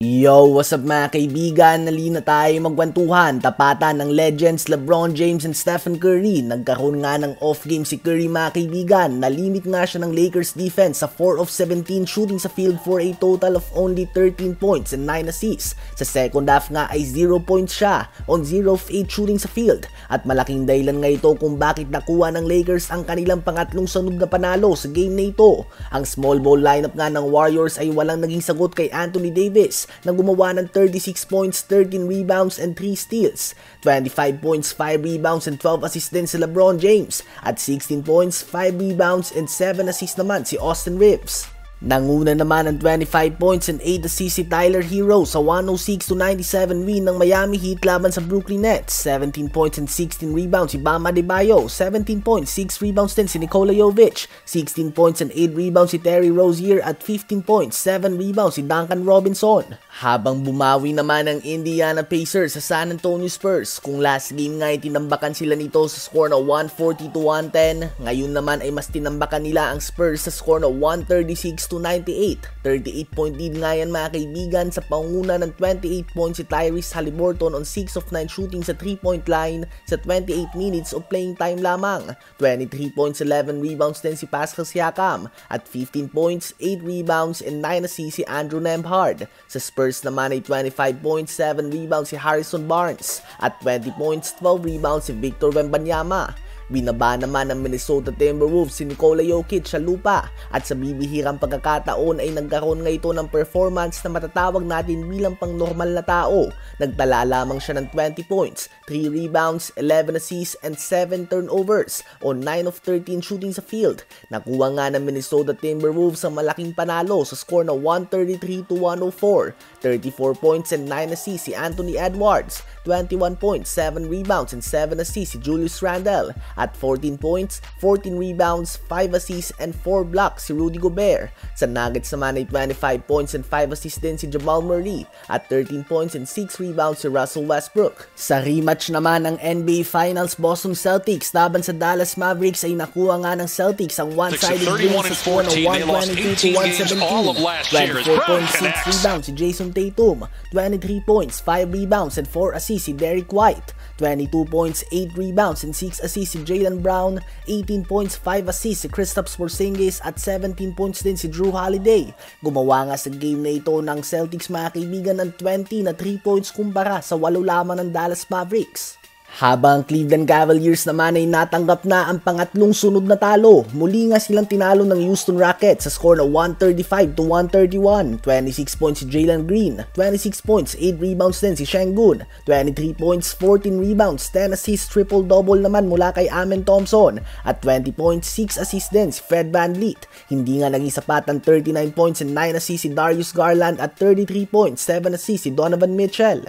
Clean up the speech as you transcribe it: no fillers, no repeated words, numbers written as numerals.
Yo, what's up mga kaibigan? Nalina tayo magkwentuhan. Tapatan ng legends LeBron James and Stephen Curry. Nagkaroon nga ng off-game si Curry mga kaibigan. Nalimit nga siya ng Lakers defense sa 4 of 17 shooting sa field for a total of only 13 points and 9 assists. Sa second half nga ay 0 points siya on 0 of 8 shooting sa field. At malaking dahilan nga ito kung bakit nakuha ng Lakers ang kanilang pangatlong sunod na panalo sa game na ito. Ang small ball lineup nga ng Warriors ay walang naging sagot kay Anthony Davis na gumawa ng 36 points, 13 rebounds, and 3 steals. 25 points, 5 rebounds, and 12 assists din si LeBron James. At 16 points, 5 rebounds, and 7 assists naman si Austin Reeves. Nanguna naman ng 25 points and 8 assists si Tyler Hero sa 106-97 win ng Miami Heat laban sa Brooklyn Nets. 17 points and 16 rebounds si Bam Adebayo. 17 points, 6 rebounds din si Nikola Jovic. 16 points and 8 rebounds si Terry Rozier at 15 points, 7 rebounds si Duncan Robinson. Habang bumawi naman ang Indiana Pacers sa San Antonio Spurs. Kung last game nga ay tinambakan sila nito sa score na 140-110, ngayon naman ay mas tinambakan nila ang Spurs sa score na 136-98. 38-point lead nga yan mga kaibigan sa panguna ng 28 points si Tyrese Haliburton on 6 of 9 shooting sa 3-point line sa 28 minutes of playing time lamang. 23 points, 11 rebounds din si Pascal Siakam at 15 points, 8 rebounds and 9 assists si Andrew Nembhard. Sa Spurs naman ay 25 points, 7 rebounds si Harrison Barnes at 20 points, 12 rebounds si Victor Wembanyama. Binaba naman ng Minnesota Timberwolves si Nikola Jokic sa lupa at sa bibihirang pagkakataon ay nagkaroon nga ito ng performance na matatawag natin bilang pang normal na tao. Nagtala lamang siya ng 20 points, 3 rebounds, 11 assists and 7 turnovers on 9 of 13 shooting sa field. Nakuha nga ng Minnesota Timberwolves ang malaking panalo sa score na 133-104. 34 points and 9 assists si Anthony Edwards, 21 points, 7 rebounds and 7 assists si Julius Randle. At 14 points, 14 rebounds, 5 assists, and 4 blocks si Rudy Gobert. Sa Nuggets naman ay 25 points and 5 assists din si Jamal Murray. At 13 points and 6 rebounds si Russell Westbrook. Sa rematch naman ng NBA Finals, Boston Celtics laban sa Dallas Mavericks ay nakuha nga ng Celtics ang one-sided win sa score na 122-117. 24 points, 6 rebounds si Jason Tatum. 23 points, 5 rebounds, and 4 assists si Derrick White. 22 points, 8 rebounds, and 6 assists si Jaylen Brown, 18 points, 5 assists si Kristaps Porzingis at 17 points din si Jrue Holiday. Gumawa nga sa game na ito ng Celtics mga kaibigan ng 20 na 3 points kumpara sa 8 lamang ng Dallas Mavericks. Habang Cleveland Cavaliers naman ay natanggap na ang pangatlong sunod na talo. Muli nga silang tinalo ng Houston Rockets sa score na 135-131. 26 points si Jalen Green, 26 points, 8 rebounds din si Şengün, 23 points, 14 rebounds, 10 assists, triple-double naman mula kay Amen Thompson at 20 points, 6 assists din si Fred VanVleet. Hindi nga naging sapat ang 39 points and 9 assists si Darius Garland at 33 points, 7 assists si Donovan Mitchell.